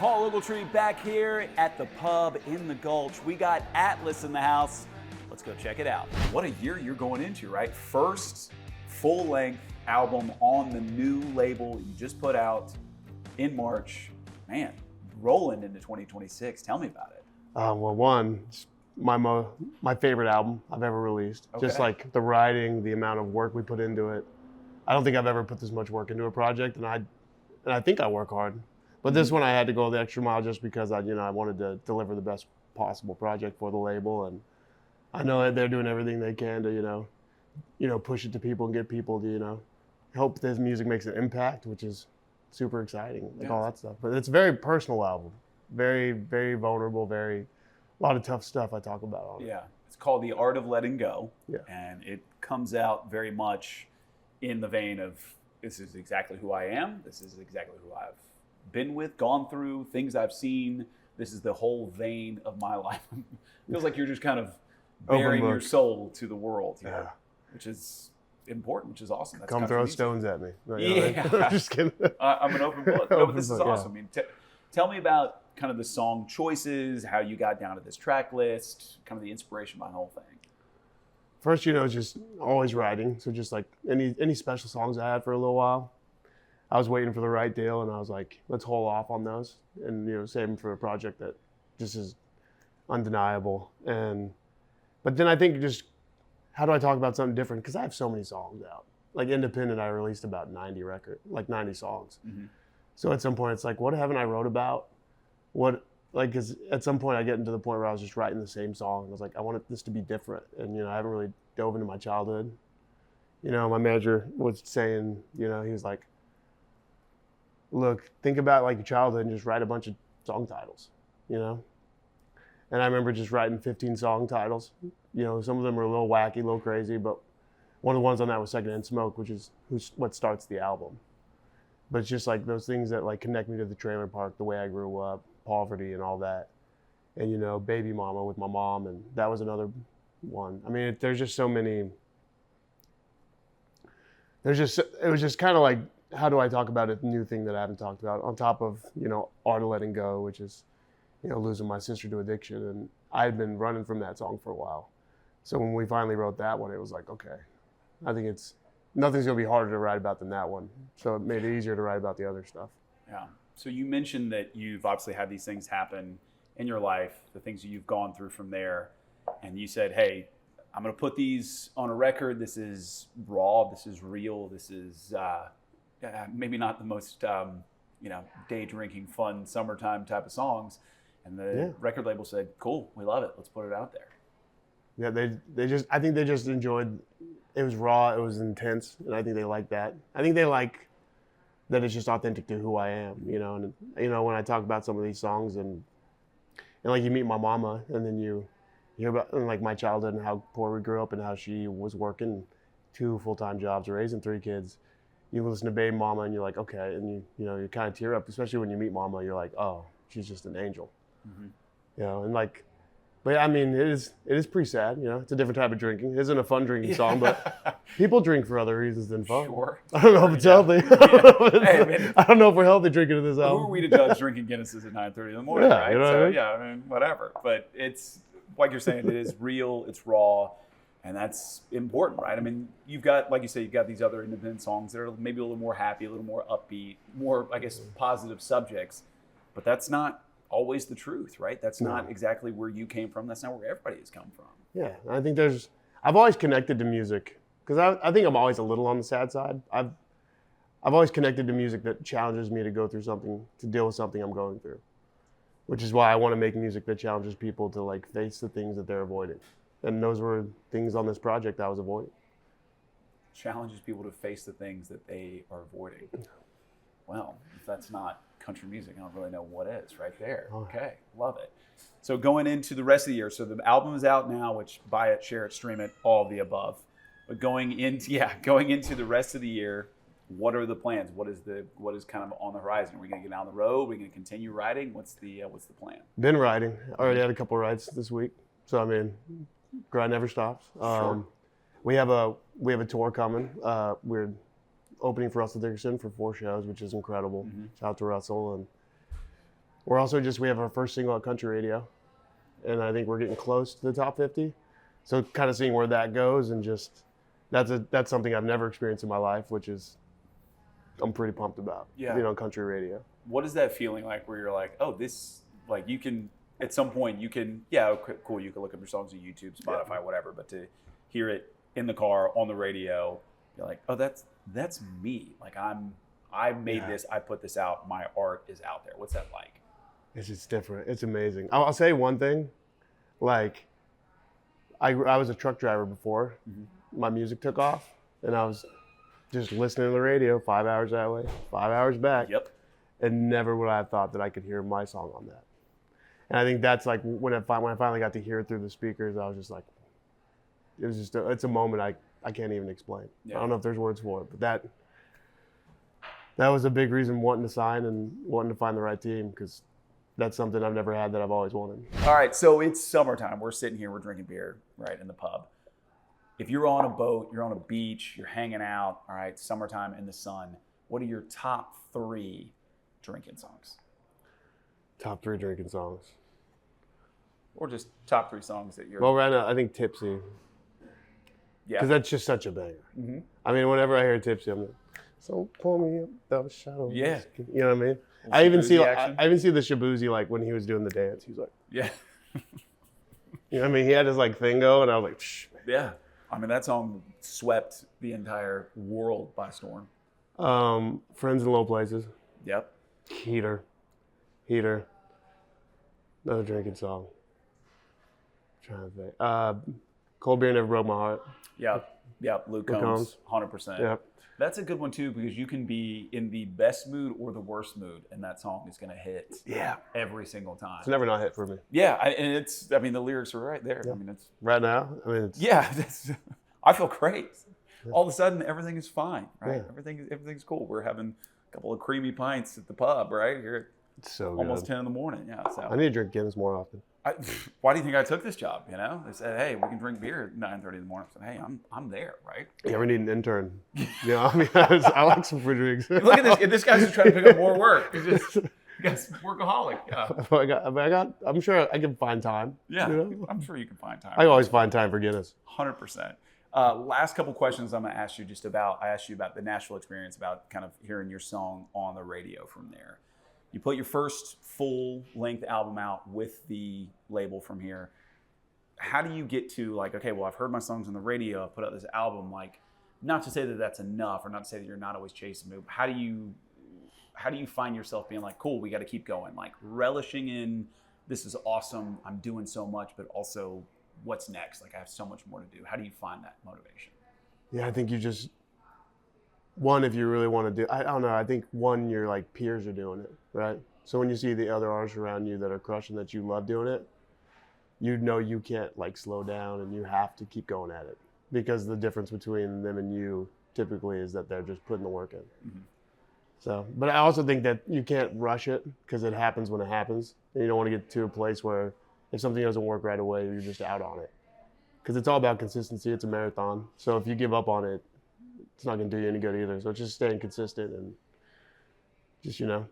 Paul Ogletree back here at the pub in the Gulch. We got Atlus in the house. Let's go check it out. What a year you're going into, right? First full-length album on the new label you just put out in March. Man, rolling into 2026. Tell me about it. Well, one, it's my favorite album I've ever released. Okay. Just like the writing, the amount of work we put into it. I don't think I've ever put this much work into a project, and I think I work hard. But this one I had to go the extra mile just because I wanted to deliver the best possible project for the label, and I know that they're doing everything they can to push it to people and get people to hope this music makes an impact, which is super exciting, all that stuff. But it's a very personal album, very, very vulnerable, a lot of tough stuff I talk about on it. Yeah, it's called The Art of Letting Go, Yeah. and it comes out very much in the vein of, this is exactly who I am, this is exactly who I've been with, gone through, things I've seen. This is the whole vein of my life. Feels like you're just kind of bearing your soul to the world here, which is important, which is awesome. That's Come throw stones at me. Yeah. Just kidding. I'm an open book. No, but this is awesome. I mean, tell me about kind of the song choices, how you got down to this track list, kind of the inspiration behind the whole thing. First, just always writing. So just like any special songs I had for a little while, I was waiting for the right deal, and I was like, let's hold off on those and save them for a project that just is undeniable. But then I think just, how do I talk about something different? Because I have so many songs out. Like independent, I released about 90 songs. Mm-hmm. So at some point, it's like, what haven't I wrote about? Because at some point I get into the point where I was just writing the same song. I was like, I want this to be different. And, I haven't really dove into my childhood. My manager was saying, he was like, look, think about like your childhood and just write a bunch of song titles, And I remember just writing 15 song titles. Some of them were a little wacky, a little crazy, but one of the ones on that was Secondhand Smoke, which is what starts the album. But it's just like those things that like connect me to the trailer park, the way I grew up, poverty and all that. And, Baby Mama with my mom, and that was another one. I mean, there's just so many. It was just kind of like, how do I talk about a new thing that I haven't talked about? On top of, Art of Letting Go, which is, losing my sister to addiction. And I had been running from that song for a while. So when we finally wrote that one, it was like, okay, I think nothing's going to be harder to write about than that one. So it made it easier to write about the other stuff. Yeah. So you mentioned that you've obviously had these things happen in your life, the things that you've gone through from there. And you said, hey, I'm going to put these on a record. This is raw. This is real. This is maybe not the most, day drinking, fun, summertime type of songs. And the record label said, cool, we love it. Let's put it out there. Yeah, I think they just enjoyed, it was raw, it was intense, and I think they like that. I think they like that it's just authentic to who I am, and when I talk about some of these songs and like you meet my mama and then you hear about like my childhood and how poor we grew up and how she was working 2 full-time jobs, raising 3 kids. You listen to Baby Mama and you're like, okay, and you kind of tear up, especially when you meet Mama, you're like, oh, she's just an angel. Mm-hmm. And like, but I mean, it is pretty sad, it's a different type of drinking. It isn't a fun drinking song, but people drink for other reasons than fun. Sure. I don't know if it's healthy. I don't know if we're healthy drinking to this album. Who are we to judge drinking Guinnesses at 9:30 in the morning, right? I mean, whatever. But it's, like you're saying, it is real, it's raw, and that's important, right? I mean, you've got, like you say, you've got these other independent songs that are maybe a little more happy, a little more upbeat, more, I guess, positive subjects, but that's not always the truth, right? That's not exactly where you came from. That's not where everybody has come from. Yeah, I think I've always connected to music because I think I'm always a little on the sad side. I've always connected to music that challenges me to go through something, to deal with something I'm going through, which is why I want to make music that challenges people to like face the things that they're avoiding. And those were things on this project I was avoiding. Challenges people to face the things that they are avoiding. Well, if that's not country music, I don't really know what is right there. Okay, love it. So going into the rest of the year, so the album is out now, which buy it, share it, stream it, all of the above. But going into the rest of the year, what are the plans? What is kind of on the horizon? Are we going to get down the road? Are we going to continue writing? What's the plan? Been writing. Already had a couple of writes this week. So I mean, grind never stops. Sure. We have a tour coming. We're opening for Russell Dickerson for 4 shows, which is incredible. Mm-hmm. Shout out to Russell, and we have our first single at Country Radio, and I think we're getting close to the top 50. So kind of seeing where that goes, and just that's something I've never experienced in my life, which is I'm pretty pumped about. Yeah. Being on Country Radio. What is that feeling like where you're like, oh, this, like, you can, at some point you can, yeah, okay, cool, you can look up your songs on YouTube, Spotify, whatever, but to hear it in the car, on the radio, you're like, oh, that's me. Like, I made this, I put this out, my art is out there. What's that like? It's just different. It's amazing. I'll say one thing, like, I was a truck driver before my music took off, and I was just listening to the radio 5 hours that way, 5 hours back. Yep. And never would I have thought that I could hear my song on that. And I think that's like when I finally got to hear it through the speakers, I was just like, it's a moment I can't even explain. Yeah. I don't know if there's words for it, but that was a big reason wanting to sign and wanting to find the right team, because that's something I've never had that I've always wanted. All right, so it's summertime. We're sitting here, we're drinking beer, right, in the pub. If you're on a boat, you're on a beach, you're hanging out, all right, summertime in the sun, what are your top 3 drinking songs? Top 3 drinking songs. Or just top 3 songs that you're... Well, right now, I think Tipsy. Yeah. Because that's just such a banger. Mm-hmm. I mean, whenever I hear Tipsy, I'm like, so pull me up those shadows. Yeah. You know what I mean? I even see the Shabuzi, like, when he was doing the dance. He was like... Yeah. You know what I mean? He had his, like, thing go, and I was like... Shh, man. Yeah. I mean, that song swept the entire world by storm. Friends in Low Places. Yep. Heater. Another drinking song. I'm trying to think. Cold Beer Never Broke My Heart. Yep. Luke Combs. 100%. Yep. That's a good one too, because you can be in the best mood or the worst mood, and that song is going to hit. Yeah. Every single time. It's never not hit for me. Yeah, I mean, the lyrics are right there. Yeah. I mean, it's right now. I mean, it's, yeah. I feel great. Yeah. All of a sudden, everything is fine. Right. Yeah. Everything's cool. We're having a couple of creamy pints at the pub. Right here. It's so almost good. 10 in the morning. Yeah. So I need to drink Guinness more often. Why do you think I took this job? You know, they said, "Hey, we can drink beer at 9:30 in the morning." I said, "Hey, I'm there, right?" Yeah, we need an intern. You know, I mean, I like some free drinks. Look at this. This guy's just trying to pick up more work. He's just workaholic. Yeah. I'm sure I can find time. Yeah, you know? I'm sure you can find time. I always find time for Guinness. 100%. Last couple questions I'm going to ask you I asked you about the Nashville experience, about kind of hearing your song on the radio from there. You put your first full-length album out with the label from here. How do you get to, like, okay, well, I've heard my songs on the radio, I've put out this album, like, not to say that that's enough, or not to say that you're not always chasing mood, but how do you find yourself being like, cool, we got to keep going, like relishing in, this is awesome, I'm doing so much, but also what's next? Like, I have so much more to do. How do you find that motivation? Yeah, I think you just, one, if you really want to do, I don't know, I think one, your like peers are doing it, right? So when you see the other artists around you that are crushing, that you love doing it, you know you can't like slow down, and you have to keep going at it, because the difference between them and you typically is that they're just putting the work in. Mm-hmm. So, but I also think that you can't rush it, because it happens when it happens, and you don't want to get to a place where if something doesn't work right away, you're just out on it, because it's all about consistency. It's a marathon. So if you give up on it, it's not going to do you any good either. So it's just staying consistent, and just, you know,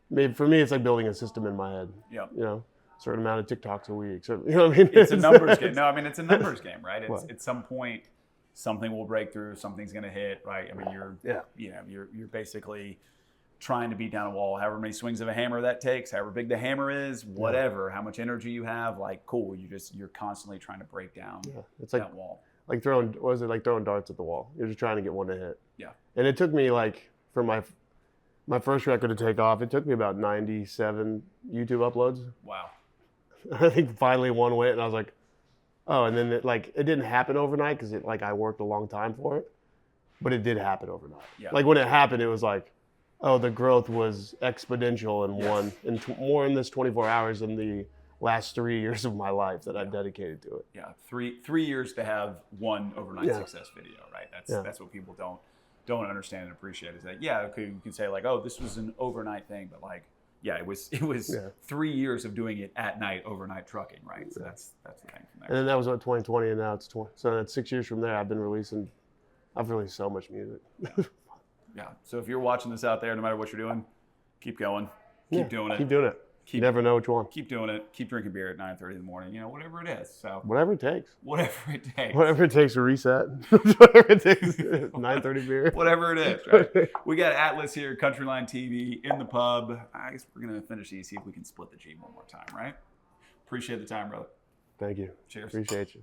maybe for me, it's like building a system in my head. Yeah. You know, certain amount of TikToks a week. So, you know what I mean? It's a numbers game. No, I mean, it's a numbers game, right? It's at some point, something will break through, something's going to hit, right? I mean, you're basically trying to beat down a wall, however many swings of a hammer that takes, however big the hammer is, whatever, how much energy you have, like, cool, you're constantly trying to break down it's like, that wall. Like throwing darts at the wall. You're just trying to get one to hit. Yeah. And it took me, like, for my first record to take off, it took me about 97 YouTube uploads. Wow. I think finally one went, and I was like, oh, and then it didn't happen overnight, because I worked a long time for it, but it did happen overnight. Yeah. Like when it happened, it was like, oh, the growth was exponential more in this 24 hours than the last 3 years of my life that I've dedicated to it. Yeah, three years to have one overnight success video, right? That's what people don't understand and appreciate, is that, okay, you can say like, oh, this was an overnight thing, but like, it was 3 years of doing it at night, overnight trucking, right? So that's the thing from there. And then that was 2020, and now it's 20. So that's 6 years from there. I've released so much music. Yeah. So if you're watching this out there, no matter what you're doing, keep going, keep doing it. Keep doing it. You never know which one. Keep doing it. Keep drinking beer at 9:30 in the morning. You know, whatever it is. So whatever it takes. Whatever it takes. Whatever it takes to reset. Whatever it takes. 9:30 beer. Whatever it is. Right? We got Atlus here, CountryLine TV in the pub. I guess we're gonna finish these. See if we can split the G one more time. Right. Appreciate the time, brother. Thank you. Cheers. Appreciate you.